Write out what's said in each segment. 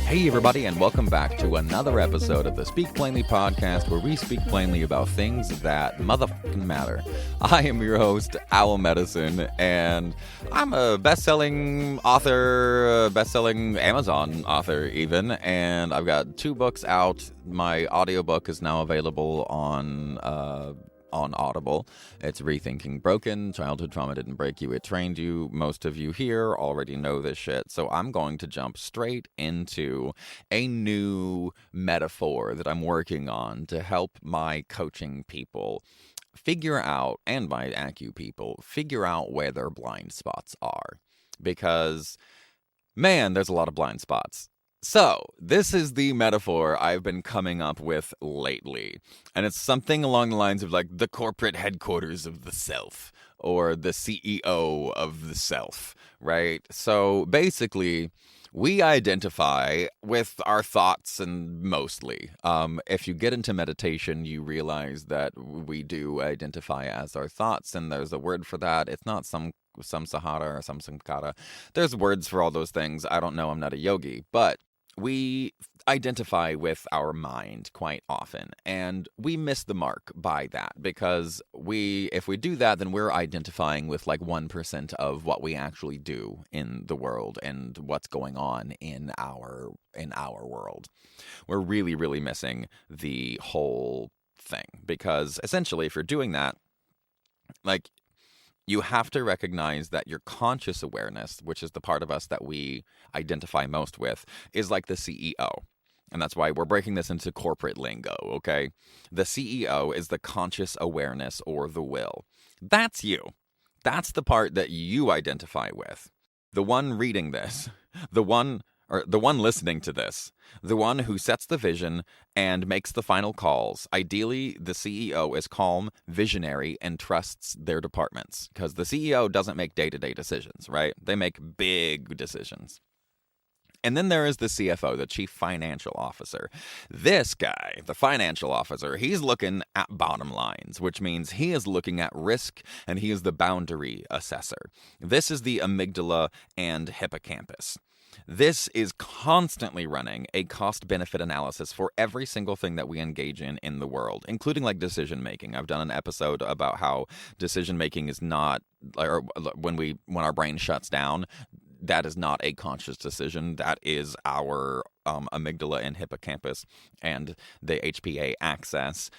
Hey everybody, and welcome back to another episode of the Speak Plainly podcast, where we speak plainly about things that motherfucking matter. I am your host, Owl Medicine, and I'm a best-selling author, best-selling Amazon author even, and I've got 2 books out. My audiobook is now available on Audible. It's Rethinking Broken. Childhood trauma didn't break you, it trained you. Most of you here already know this shit, so I'm going to jump straight into a new metaphor that I'm working on to help my coaching people figure out, and my Acu people, figure out where their blind spots are. Because, man, there's a lot of blind spots. So, this is the metaphor I've been coming up with lately, and it's something along the lines of like the corporate headquarters of the self, or the CEO of the self, right? So, basically, we identify with our thoughts, and mostly. If you get into meditation, you realize that we do identify as our thoughts, and there's a word for that. It's not some sahara or some samkara. There's words for all those things. I don't know. I'm not a yogi, but we identify with our mind quite often, and we miss the mark by that, because if we do that, then we're identifying with like 1% of what we actually do in the world and what's going on in our world. We're really, really missing the whole thing, because essentially, if you're doing that, like, you have to recognize that your conscious awareness, which is the part of us that we identify most with, is like the CEO. And that's why we're breaking this into corporate lingo, okay? The CEO is the conscious awareness, or the will. That's you. That's the part that you identify with. The one reading this, the one listening to this, the one who sets the vision and makes the final calls. Ideally, the CEO is calm, visionary, and trusts their departments, because the CEO doesn't make day-to-day decisions, right? They make big decisions. And then there is the CFO, the Chief Financial Officer. This guy, the financial officer, he's looking at bottom lines, which means he is looking at risk, and he is the boundary assessor. This is the amygdala and hippocampus. This is constantly running a cost-benefit analysis for every single thing that we engage in the world, including like decision-making. I've done an episode about how decision-making is not, or when our brain shuts down, that is not a conscious decision. That is our amygdala and hippocampus and the HPA axis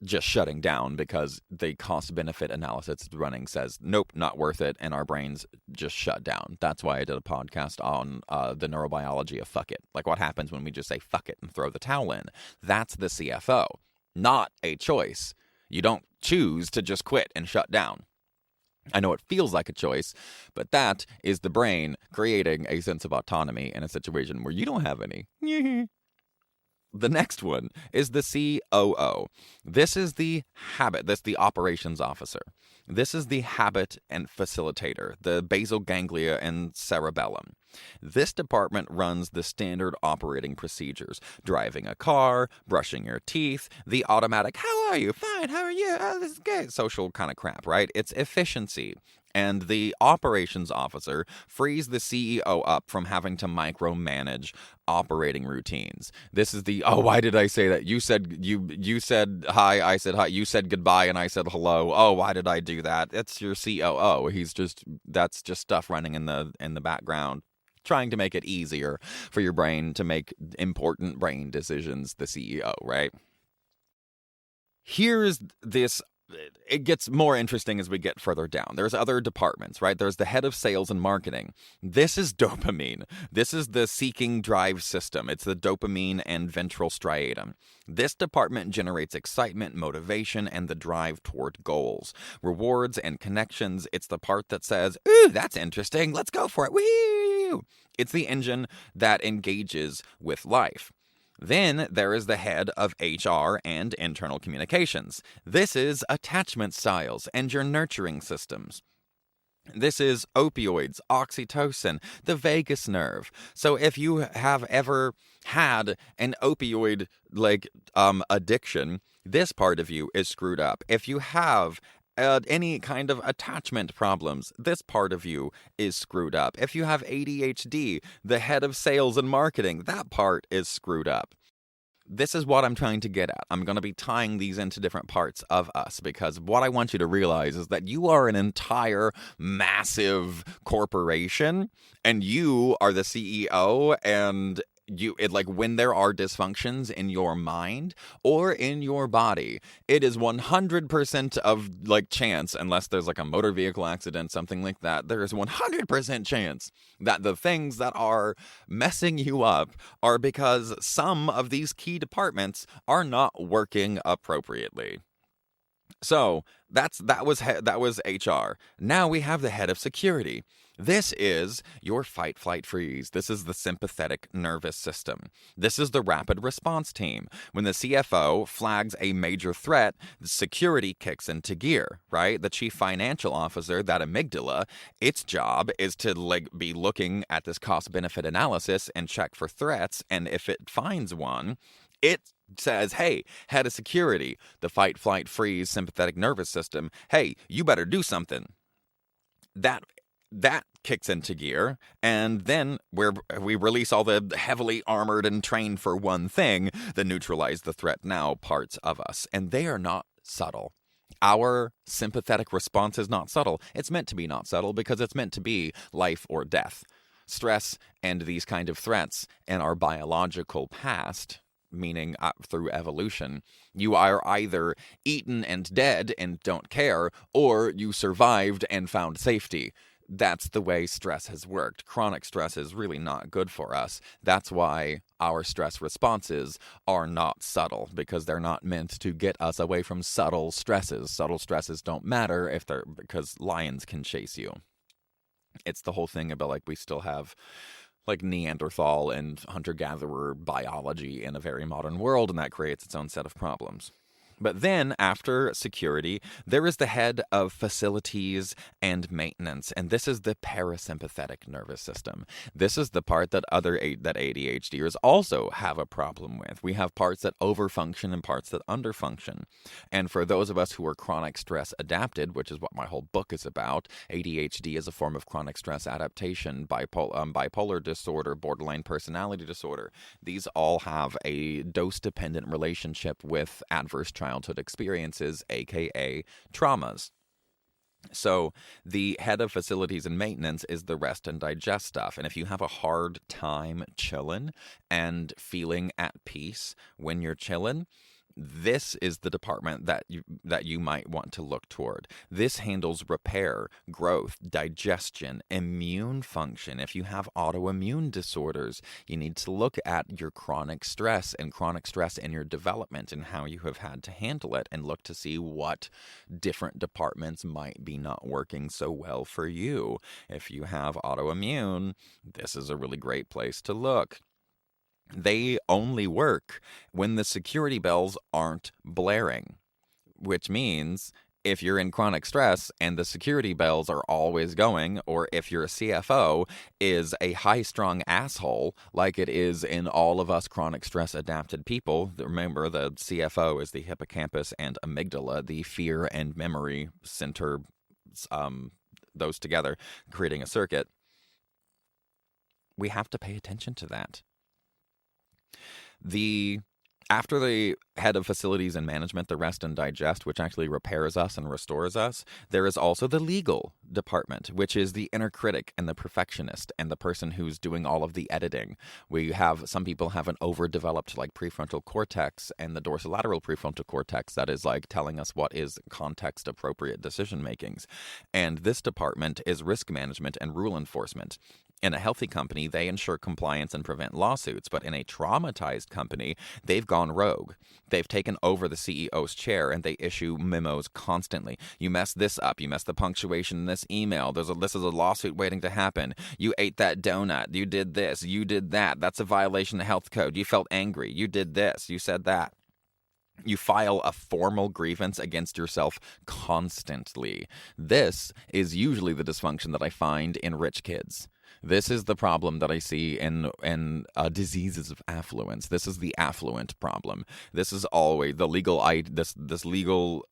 just shutting down, because the cost-benefit analysis running says, nope, not worth it, and our brains just shut down. That's why I did a podcast on the neurobiology of fuck it. Like, what happens when we just say fuck it and throw the towel in? That's the CFO, not a choice. You don't choose to just quit and shut down. I know it feels like a choice, but that is the brain creating a sense of autonomy in a situation where you don't have any. The next one is the COO. This is the habit. That's the operations officer. This is the habit and facilitator, the basal ganglia and cerebellum. This department runs the standard operating procedures: driving a car, brushing your teeth, the automatic, how are you? Fine, how are you? Oh, this is good. Social kind of crap, right? It's efficiency. And the operations officer frees the CEO up from having to micromanage operating routines. This is the, why did I say that? You said hi, I said hi. You said goodbye, and I said hello. Oh, why did I do that? It's your COO. That's just stuff running in the background, trying to make it easier for your brain to make important brain decisions, the CEO, right? Here's this. It gets more interesting as we get further down. There's other departments, right? There's the head of sales and marketing. This is dopamine. This is the seeking drive system. It's the dopamine and ventral striatum. This department generates excitement, motivation, and the drive toward goals, rewards, and connections. It's the part that says, ooh, that's interesting. Let's go for it. Woo! It's the engine that engages with life. Then there is the head of HR and internal communications. This is attachment styles and your nurturing systems. This is opioids, oxytocin, the vagus nerve. So if you have ever had an opioid addiction, this part of you is screwed up. If you have any kind of attachment problems, this part of you is screwed up. If you have ADHD, the head of sales and marketing, that part is screwed up. This is what I'm trying to get at. I'm going to be tying these into different parts of us, because what I want you to realize is that you are an entire massive corporation and you are the CEO, and when there are dysfunctions in your mind or in your body, it is 100% of chance, unless there's a motor vehicle accident, something like that, there is 100% chance that the things that are messing you up are because some of these key departments are not working appropriately. So that was HR. Now we have the head of security. This is your fight, flight, freeze. This is the sympathetic nervous system. This is the rapid response team. When the CFO flags a major threat, security kicks into gear, right? The chief financial officer, that amygdala, its job is to be looking at this cost-benefit analysis and check for threats. And if it finds one, it says, hey, head of security, the fight, flight, freeze, sympathetic nervous system, hey, you better do something. That kicks into gear, and then we release all the heavily armored and trained for one thing, the neutralize the threat now parts of us, and they are not subtle. Our sympathetic response is not subtle. It's meant to be not subtle because it's meant to be life or death. Stress and these kind of threats in our biological past, meaning through evolution, you are either eaten and dead and don't care, or you survived and found safety. That's the way stress has worked. Chronic stress is really not good for us. That's why our stress responses are not subtle, because they're not meant to get us away from subtle stresses. Subtle stresses don't matter because lions can chase you. It's the whole thing about we still have Neanderthal and hunter-gatherer biology in a very modern world, and that creates its own set of problems. But then, after security, there is the head of facilities and maintenance, and this is the parasympathetic nervous system. This is the part that ADHDers also have a problem with. We have parts that overfunction and parts that underfunction. And for those of us who are chronic stress adapted, which is what my whole book is about, ADHD is a form of chronic stress adaptation, bipolar disorder, borderline personality disorder. These all have a dose-dependent relationship with adverse childhood experiences, aka traumas. So the head of facilities and maintenance is the rest and digest stuff. And if you have a hard time chilling and feeling at peace when you're chilling, this is the department that you might want to look toward. This handles repair, growth, digestion, immune function. If you have autoimmune disorders, you need to look at your chronic stress in your development and how you have had to handle it, and look to see what different departments might be not working so well for you. If you have autoimmune, this is a really great place to look. They only work when the security bells aren't blaring, which means if you're in chronic stress and the security bells are always going, or if your CFO is a high-strung asshole like it is in all of us chronic stress adapted people. Remember, the CFO is the hippocampus and amygdala, the fear and memory center, those together creating a circuit. We have to pay attention to that. After the head of facilities and management, the rest and digest, which actually repairs us and restores us, there is also the legal department, which is the inner critic and the perfectionist and the person who's doing all of the editing. Some people have an overdeveloped prefrontal cortex and the dorsolateral prefrontal cortex that is telling us what is context appropriate decision makings. And this department is risk management and rule enforcement. In a healthy company, they ensure compliance and prevent lawsuits, but in a traumatized company, they've gone gone rogue. They've taken over the CEO's chair and they issue memos constantly. You messed this up. You messed the punctuation in this email. This is a lawsuit waiting to happen. You ate that donut. You did this. You did that. That's a violation of health code. You felt angry. You did this. You said that. You file a formal grievance against yourself constantly. This is usually the dysfunction that I find in rich kids. This is the problem that I see in diseases of affluence. This is the affluent problem. This is always the legal. This legal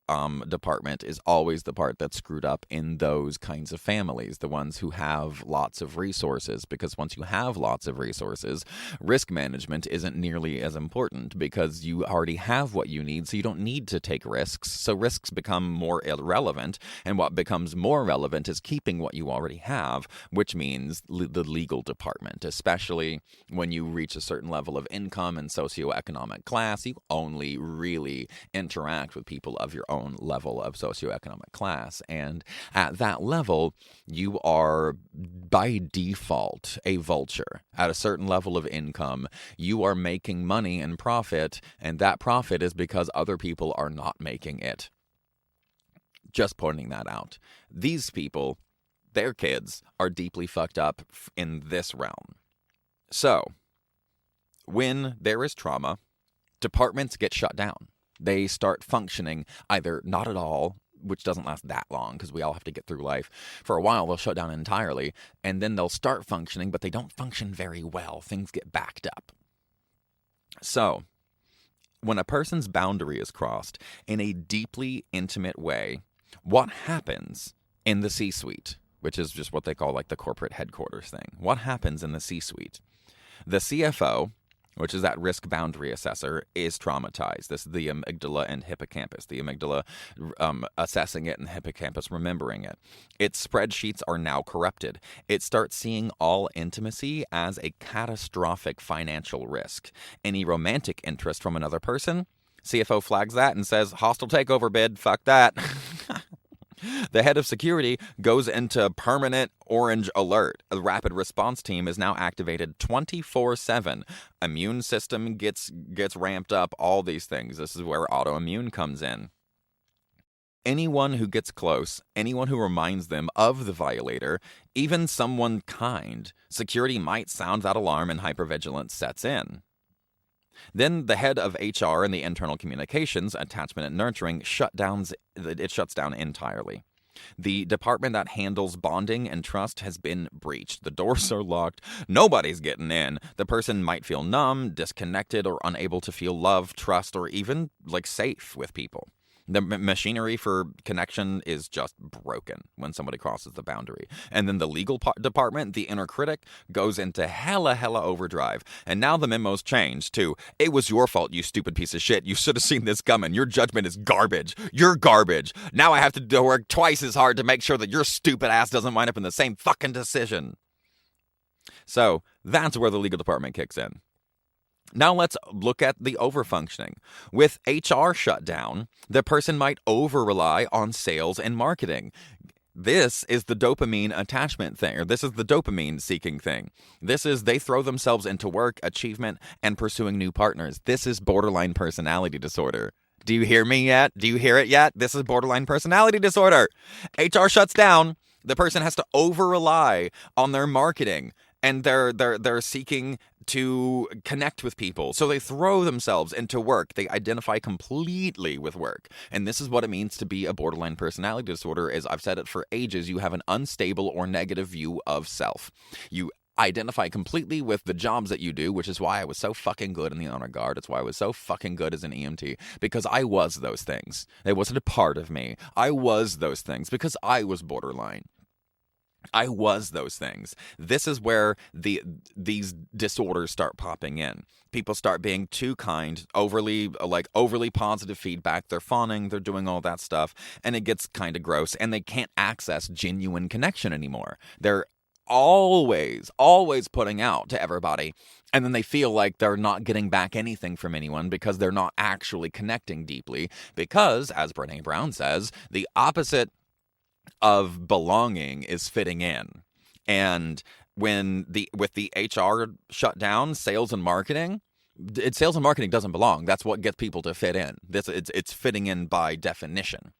department is always the part that's screwed up in those kinds of families. The ones who have lots of resources, because once you have lots of resources, risk management isn't nearly as important because you already have what you need, so you don't need to take risks. So risks become more irrelevant, and what becomes more relevant is keeping what you already have, which means the legal department, especially when you reach a certain level of income and socioeconomic class. You only really interact with people of your own level of socioeconomic class. And at that level, you are by default a vulture. At a certain level of income, you are making money and profit, and that profit is because other people are not making it. Just pointing that out. These people, their kids, are deeply fucked up in this realm. So, when there is trauma, departments get shut down. They start functioning either not at all, which doesn't last that long because we all have to get through life. For a while, they'll shut down entirely, and then they'll start functioning, but they don't function very well. Things get backed up. So, when a person's boundary is crossed in a deeply intimate way, what happens in the C-suite? Which is just what they call like the corporate headquarters thing. What happens in the C-suite? The CFO, which is that risk boundary assessor, is traumatized. This is the amygdala and hippocampus. The amygdala assessing it and the hippocampus remembering it. Its spreadsheets are now corrupted. It starts seeing all intimacy as a catastrophic financial risk. Any romantic interest from another person, CFO flags that and says, hostile takeover bid, fuck that. The head of security goes into permanent orange alert. A rapid response team is now activated 24/7. Immune system gets ramped up, all these things. This is where autoimmune comes in. Anyone who gets close, anyone who reminds them of the violator, even someone kind, security might sound that alarm and hypervigilance sets in. Then the head of HR and the internal communications, attachment and nurturing, shuts down entirely. The department that handles bonding and trust has been breached. The doors are locked. Nobody's getting in. The person might feel numb, disconnected, or unable to feel love, trust, or even safe with people. The machinery for connection is just broken when somebody crosses the boundary. And then the legal department, the inner critic, goes into hella overdrive. And now the memo's changed to, it was your fault, you stupid piece of shit. You should have seen this coming. Your judgment is garbage. You're garbage. Now I have to work twice as hard to make sure that your stupid ass doesn't wind up in the same fucking decision. So that's where the legal department kicks in. Now let's look at the overfunctioning. With HR shut down, the person might over-rely on sales and marketing. This is the dopamine attachment thing, or this is the dopamine seeking thing. This is they throw themselves into work, achievement, and pursuing new partners. This is borderline personality disorder. Do you hear me yet? Do you hear it yet? This is borderline personality disorder. HR shuts down. The person has to over-rely on their marketing, and they're seeking to connect with people. So they throw themselves into work. They identify completely with work. And this is what it means to be a borderline personality disorder. As I've said it for ages, you have an unstable or negative view of self. You identify completely with the jobs that you do, which is why I was so fucking good in the honor guard. It's why I was so fucking good as an EMT, because I was those things. It wasn't a part of me. I was those things because I was borderline. I was those things. This is where these disorders start popping in. People start being too kind, overly positive feedback. They're fawning, they're doing all that stuff, and it gets kind of gross, and they can't access genuine connection anymore. They're always putting out to everybody, and then they feel like they're not getting back anything from anyone because they're not actually connecting deeply, because, as Brené Brown says, the opposite of belonging is fitting in. And with the HR shut down, sales and marketing, Sales and marketing doesn't belong. That's what gets people to fit in. It's fitting in by definition.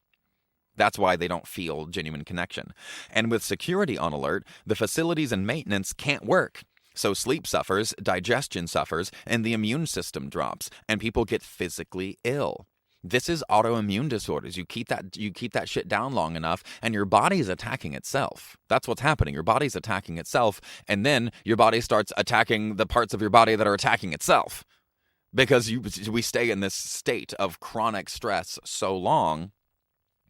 That's why they don't feel genuine connection. And with security on alert, the facilities and maintenance can't work. So sleep suffers, digestion suffers, and the immune system drops, and people get physically ill. This is autoimmune disorders. You keep that shit down long enough, and your body is attacking itself. That's what's happening. Your body's attacking itself, and then your body starts attacking the parts of your body that are attacking itself. Because we stay in this state of chronic stress so long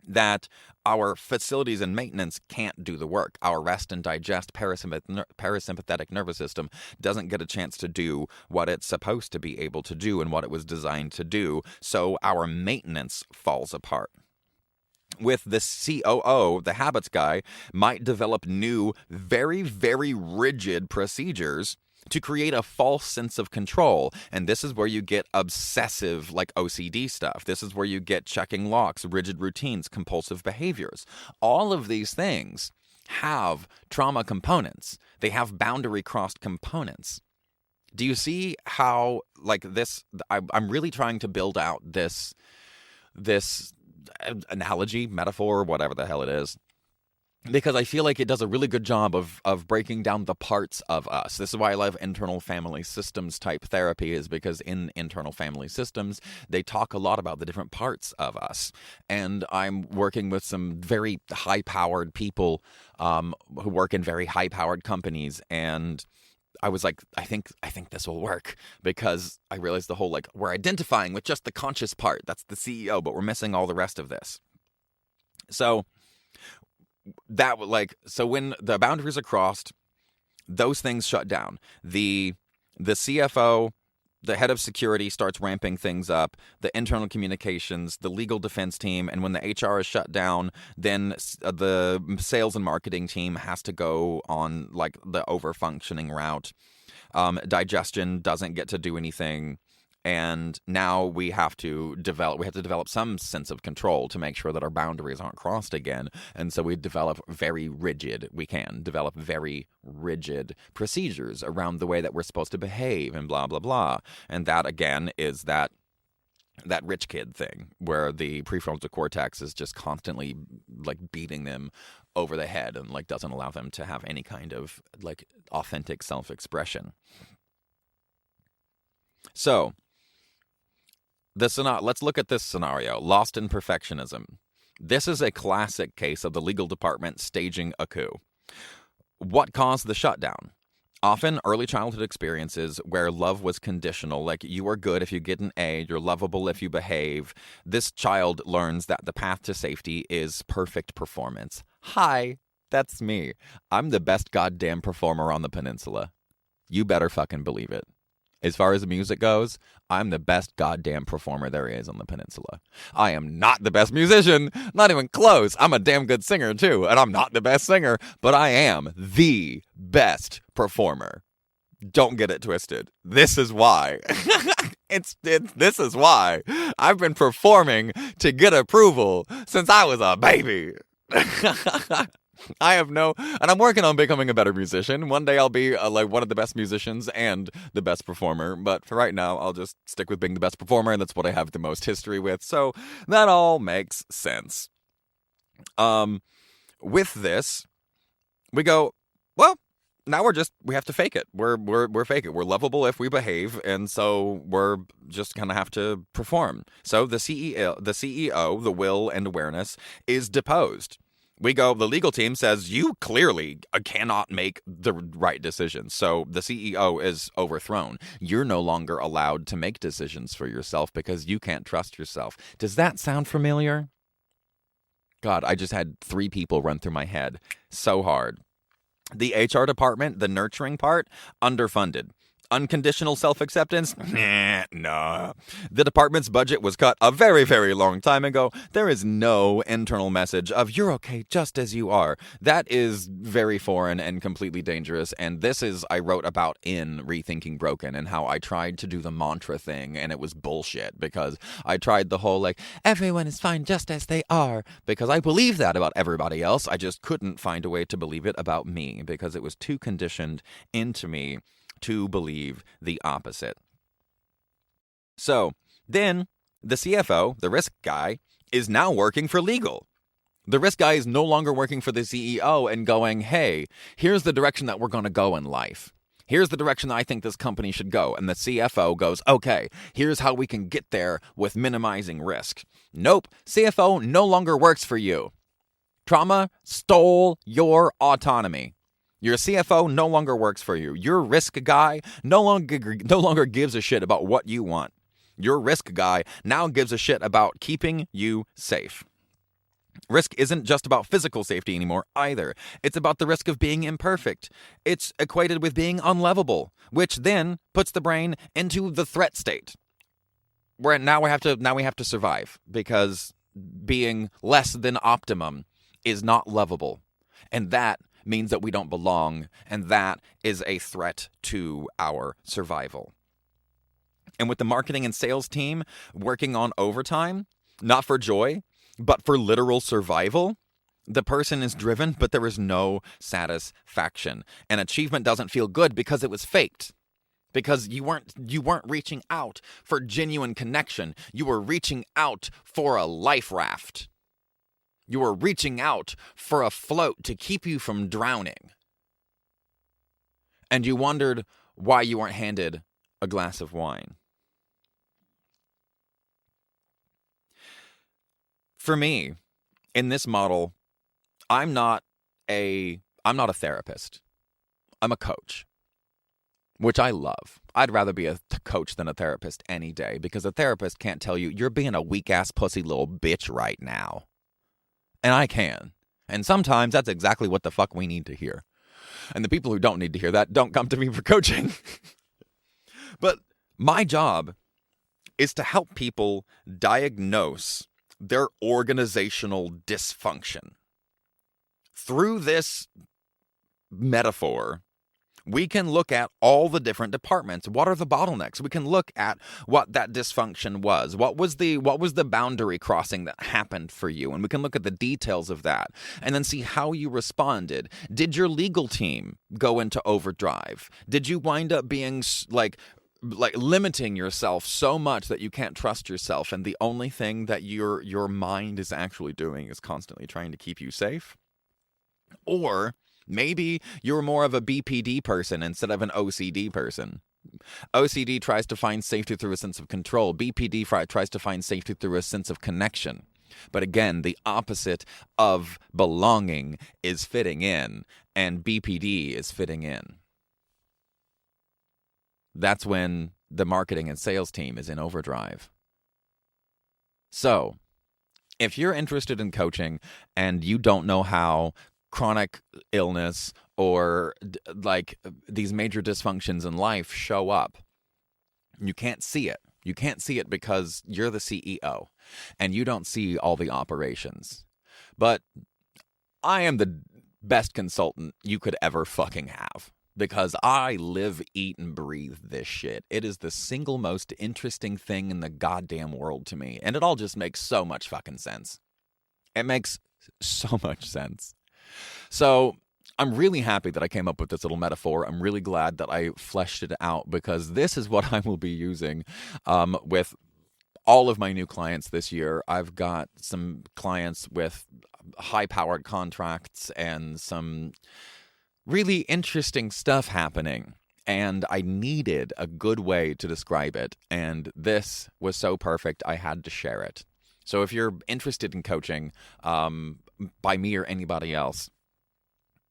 that our facilities and maintenance can't do the work. Our rest and digest parasympathetic nervous system doesn't get a chance to do what it's supposed to be able to do and what it was designed to do, so our maintenance falls apart. With the COO, the habits guy, might develop new, very, very rigid procedures to create a false sense of control. And this is where you get obsessive, like OCD stuff. This is where you get checking locks, rigid routines, compulsive behaviors. All of these things have trauma components. They have boundary crossed components. Do you see how, like this, I'm really trying to build out this analogy, metaphor, whatever the hell it is, because I feel like it does a really good job of breaking down the parts of us. This is why I love internal family systems type therapy, is because in internal family systems, they talk a lot about the different parts of us. And I'm working with some very high-powered people who work in very high-powered companies, and I was like, I think this will work, because I realized the whole, like, we're identifying with just the conscious part. That's the CEO, but we're missing all the rest of this. So when the boundaries are crossed, those things shut down. The CFO, the head of security, starts ramping things up, the internal communications, the legal defense team, and when the HR is shut down, then the sales and marketing team has to go on, like, the overfunctioning route. Digestion doesn't get to do anything. And now we have to develop some sense of control to make sure that our boundaries aren't crossed again. And so we develop very rigid procedures around the way that we're supposed to behave and blah, blah, blah. And that, again, is that rich kid thing where the prefrontal cortex is just constantly, like, beating them over the head and, like, doesn't allow them to have any kind of, like, authentic self-expression. So let's look at this scenario, lost in perfectionism. This is a classic case of the legal department staging a coup. What caused the shutdown? Often early childhood experiences where love was conditional, like you are good if you get an A, you're lovable if you behave. This child learns that the path to safety is perfect performance. Hi, that's me. I'm the best goddamn performer on the peninsula. You better fucking believe it. As far as the music goes, I'm the best goddamn performer there is on the peninsula. I am not the best musician, not even close. I'm a damn good singer too, and I'm not the best singer, but I am the best performer. Don't get it twisted. This is why. This is why I've been performing to get approval since I was a baby. and I'm working on becoming a better musician. One day I'll be like one of the best musicians and the best performer, but for right now, I'll just stick with being the best performer, and that's what I have the most history with, so that all makes sense. With this, we go, well, now we have to fake it. We're fake it. We're lovable if we behave, and so we're just gonna have to perform. So the CEO, the will and awareness, is deposed. The legal team says, you clearly cannot make the right decisions. So the CEO is overthrown. You're no longer allowed to make decisions for yourself because you can't trust yourself. Does that sound familiar? God, I just had 3 people run through my head so hard. The HR department, the nurturing part, underfunded. Unconditional self-acceptance? Nah. The department's budget was cut a very, very long time ago. There is no internal message of you're okay just as you are. That is very foreign and completely dangerous. And this is, I wrote about in Rethinking Broken, and how I tried to do the mantra thing, and it was bullshit, because I tried the whole, like, everyone is fine just as they are, because I believe that about everybody else. I just couldn't find a way to believe it about me, because it was too conditioned into me to believe the opposite. So then the CFO, the risk guy, is now working for legal. The risk guy is no longer working for the CEO and going, hey, here's the direction that we're going to go in life. Here's the direction that I think this company should go. And the CFO goes, okay, here's how we can get there with minimizing risk. Nope, CFO no longer works for you. Trauma stole your autonomy. Your CFO no longer works for you. Your risk guy no longer gives a shit about what you want. Your risk guy now gives a shit about keeping you safe. Risk isn't just about physical safety anymore either. It's about the risk of being imperfect. It's equated with being unlovable, which then puts the brain into the threat state, where now we have to survive, because being less than optimum is not lovable, and that means that we don't belong, and that is a threat to our survival. And with the marketing and sales team working on overtime, not for joy, but for literal survival, the person is driven, but there is no satisfaction. And achievement doesn't feel good because it was faked. Because you weren't reaching out for genuine connection. You were reaching out for a life raft. You were reaching out for a float to keep you from drowning. And you wondered why you weren't handed a glass of wine. For me, in this model, I'm not a therapist. I'm a coach, which I love. I'd rather be a coach than a therapist any day, because a therapist can't tell you, you're being a weak-ass pussy little bitch right now. And I can. And sometimes that's exactly what the fuck we need to hear. And the people who don't need to hear that don't come to me for coaching. But my job is to help people diagnose their organizational dysfunction. Through this metaphor, we can look at all the different departments. What are the bottlenecks? We can look at what that dysfunction was. What was the boundary crossing that happened for you? And we can look at the details of that and then see how you responded. Did your legal team go into overdrive? Did you wind up being like limiting yourself so much that you can't trust yourself, and the only thing that your mind is actually doing is constantly trying to keep you safe? Or maybe you're more of a BPD person instead of an OCD person. OCD tries to find safety through a sense of control. BPD tries to find safety through a sense of connection. But again, the opposite of belonging is fitting in, and BPD is fitting in. That's when the marketing and sales team is in overdrive. So, if you're interested in coaching and you don't know how chronic illness or like these major dysfunctions in life show up, you can't see it. You can't see it because you're the CEO and you don't see all the operations. But I am the best consultant you could ever fucking have, because I live, eat, and breathe this shit. It is the single most interesting thing in the goddamn world to me. And it all just makes so much fucking sense. It makes so much sense. So I'm really happy that I came up with this little metaphor. I'm really glad that I fleshed it out, because this is what I will be using with all of my new clients this year. I've got some clients with high-powered contracts and some really interesting stuff happening, and I needed a good way to describe it, and this was so perfect I had to share it. So if you're interested in coaching by me or anybody else,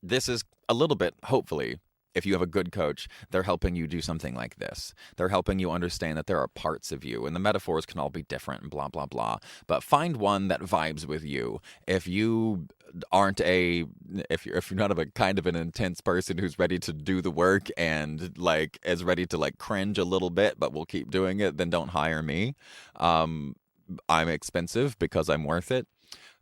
this is a little bit, hopefully, if you have a good coach, they're helping you do something like this. They're helping you understand that there are parts of you, and the metaphors can all be different and blah, blah, blah. But find one that vibes with you. If you aren't if you're not a kind of an intense person who's ready to do the work and like is ready to like cringe a little bit, but will keep doing it, then don't hire me. I'm expensive because I'm worth it.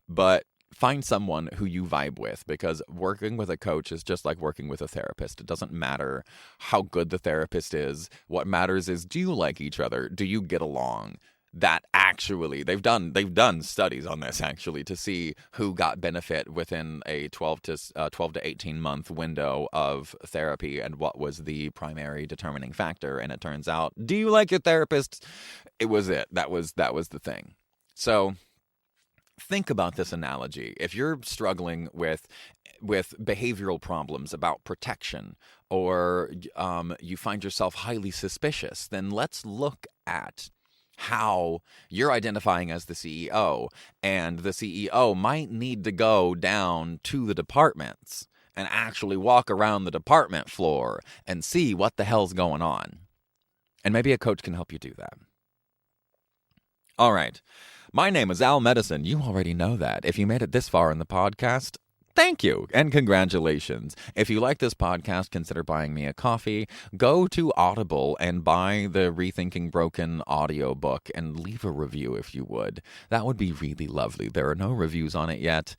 But find someone who you vibe with, because working with a coach is just like working with a therapist. It doesn't matter how good the therapist is. What matters is, do you like each other? Do you get along? that actually they've done studies on this actually to see who got benefit within a 12 to 18 month window of therapy and what was the primary determining factor. And it turns out, do you like your therapist? It was it. That was the thing. So think about this analogy. If you're struggling with behavioral problems about protection, or you find yourself highly suspicious, then let's look at how you're identifying as the CEO, and the CEO might need to go down to the departments and actually walk around the department floor and see what the hell's going on. And maybe a coach can help you do that. All right. My name is Al Medicine. You already know that. If you made it this far in the podcast, thank you and congratulations. If you like this podcast, consider buying me a coffee. Go to Audible and buy the Rethinking Broken audiobook and leave a review if you would. That would be really lovely. There are no reviews on it yet.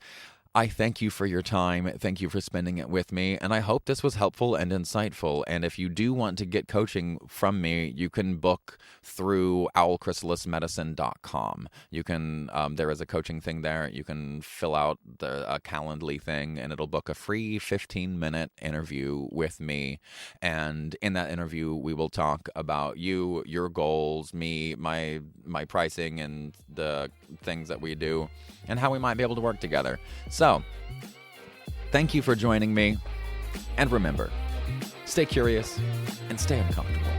I thank you for your time. Thank you for spending it with me. And I hope this was helpful and insightful. And if you do want to get coaching from me, you can book through owlchrysalismedicine.com. You can, there is a coaching thing there. You can fill out a Calendly thing and it'll book a free 15-minute interview with me. And in that interview, we will talk about you, your goals, me, my pricing, and the things that we do, and how we might be able to work together. So, thank you for joining me, and remember, stay curious and stay uncomfortable.